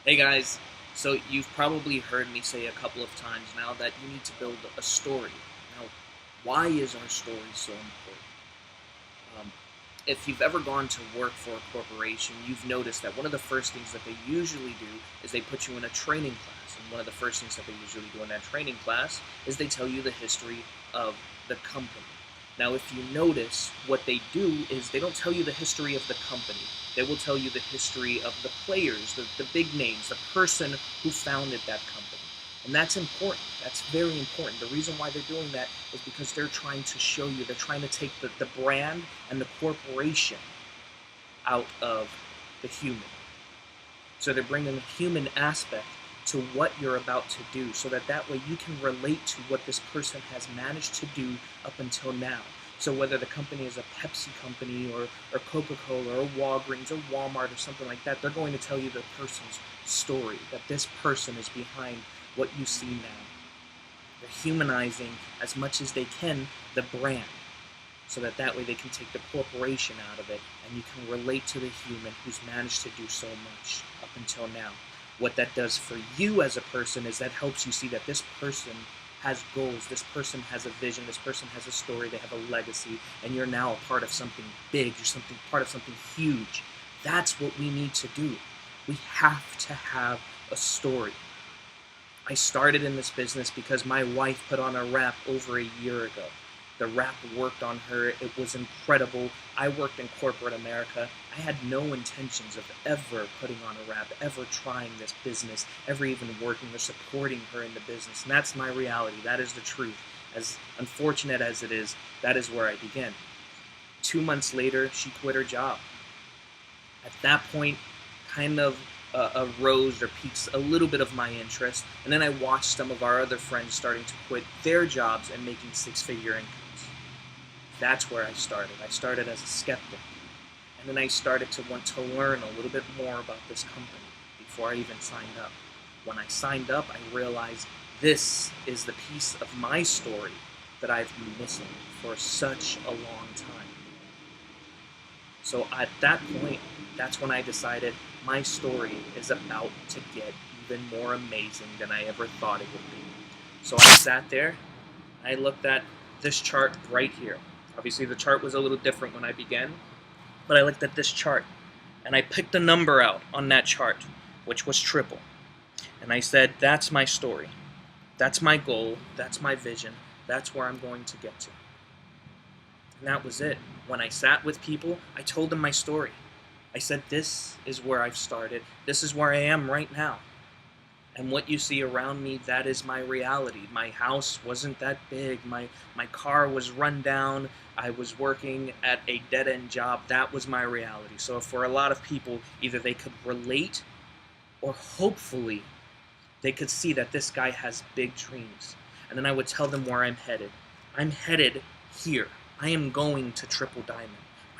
Hey guys, so you've probably heard me say a couple of times now that you need to build a story. Now, why is our story so important? Um, if you've ever gone to work for a corporation, you've noticed that one of the first things that they usually do is they put you in a training class. And one of the first things that they usually do in that training class is they tell you the history of the company. Now, if you notice, what they do is they don't tell you the history of the company. They will tell you the history of the players, the big names, the person who founded that company. And that's important. That's very important. The reason why they're doing that is because they're trying to show you, they're trying to take the brand and the corporation out of the human. So they're bringing the human aspect to what you're about to do so that way you can relate to what this person has managed to do up until now. So whether the company is a Pepsi company or Coca-Cola or Walgreens or Walmart or something like that, they're going to tell you the person's story, that this person is behind what you see now. They're humanizing as much as they can the brand so that way they can take the corporation out of it and you can relate to the human who's managed to do so much up until now. What that does for you as a person is that helps you see that this person has goals, this person has a vision, this person has a story, they have a legacy, and you're now a part of something big, you're part of something huge. That's what we need to do. We have to have a story. I started in this business because my wife put on a rap over a year ago. The rap worked on her. It was incredible. I worked in corporate America. I had no intentions of ever putting on a rap, ever trying this business, ever even working or supporting her in the business. And that's my reality. That is the truth. As unfortunate as it is, that is where I began. 2 months later, she quit her job. At that point, kind of arose or piques a little bit of my interest. And then I watched some of our other friends starting to quit their jobs and making six-figure incomes. That's where I started. I started as a skeptic. And then I started to want to learn a little bit more about this company before I even signed up. When I signed up, I realized this is the piece of my story that I've been missing for such a long time. So at that point, that's when I decided my story is about to get even more amazing than I ever thought it would be. So I sat there, I looked at this chart right here. Obviously the chart was a little different when I began, but I looked at this chart and I picked a number out on that chart, which was triple. And I said, that's my story. That's my goal. That's my vision. That's where I'm going to get to. And that was it. When I sat with people, I told them my story. I said, this is where I've started. This is where I am right now. And what you see around me, that is my reality. My house wasn't that big. My car was run down. I was working at a dead-end job. That was my reality. So for a lot of people, either they could relate or hopefully they could see that this guy has big dreams. And then I would tell them where I'm headed. I'm headed here. I am going to Triple Diamond.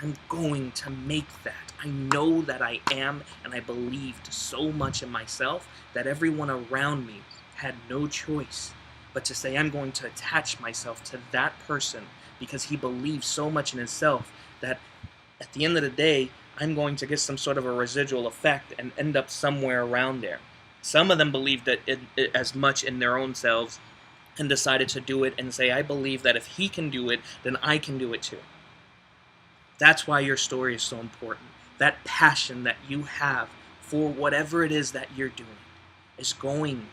I'm going to make that. I know that I am, and I believed so much in myself that everyone around me had no choice but to say I'm going to attach myself to that person because he believes so much in himself that at the end of the day, I'm going to get some sort of a residual effect and end up somewhere around there. Some of them believed it as much in their own selves and decided to do it and say, I believe that if he can do it, then I can do it too. That's why your story is so important. That passion that you have for whatever it is that you're doing is going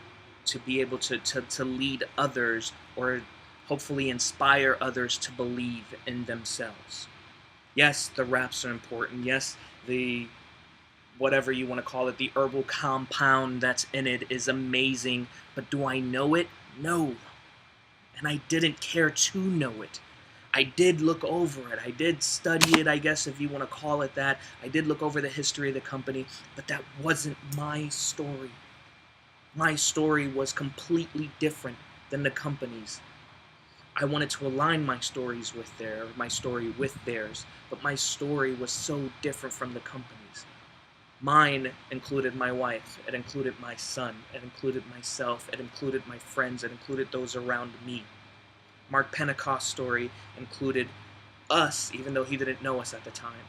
to be able to lead others or hopefully inspire others to believe in themselves. Yes, the raps are important. Yes, the whatever you want to call it, the herbal compound that's in it is amazing. But do I know it? No. And I didn't care to know it. I did look over it. I did study it, I guess, if you want to call it that. I did look over the history of the company, but that wasn't my story. My story was completely different than the company's. I wanted to align my story with theirs, but my story was so different from the company's. Mine included my wife, it included my son, it included myself, it included my friends, it included those around me. Mark Pentecost's story included us, even though he didn't know us at the time.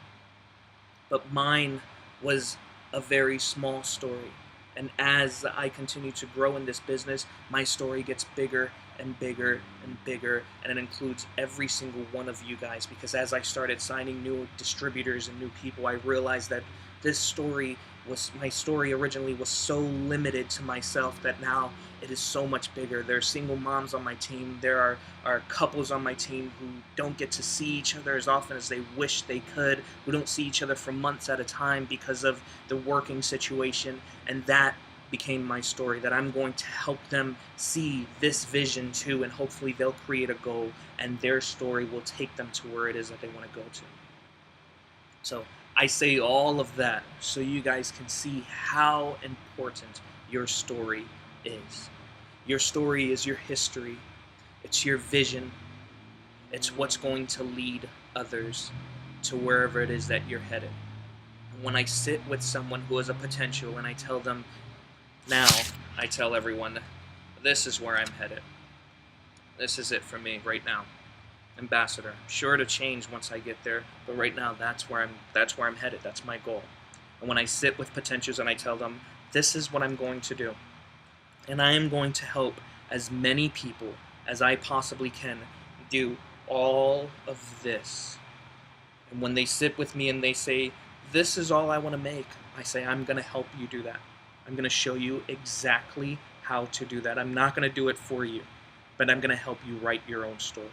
But mine was a very small story. And as I continue to grow in this business, my story gets bigger and bigger and bigger, and it includes every single one of you guys, because as I started signing new distributors and new people, I realized that my story originally was so limited to myself that now it is so much bigger. There are single moms on my team. There are couples on my team who don't get to see each other as often as they wish they could, who don't see each other for months at a time because of the working situation, and that became my story, that I'm going to help them see this vision too, and hopefully they'll create a goal and their story will take them to where it is that they want to go to. So I say all of that so you guys can see how important your story is. Your story is your history. It's your vision. It's what's going to lead others to wherever it is that you're headed. And when I sit with someone who has a potential and I tell them, now I tell everyone, this is where I'm headed. This is it for me right now. Ambassador. I'm sure to change once I get there, but right now that's where I'm headed. That's my goal. And when I sit with potentials and I tell them, this is what I'm going to do, and I am going to help as many people as I possibly can do all of this. And when they sit with me and they say, this is all I want to make, I say, I'm going to help you do that. I'm going to show you exactly how to do that. I'm not going to do it for you, but I'm going to help you write your own story.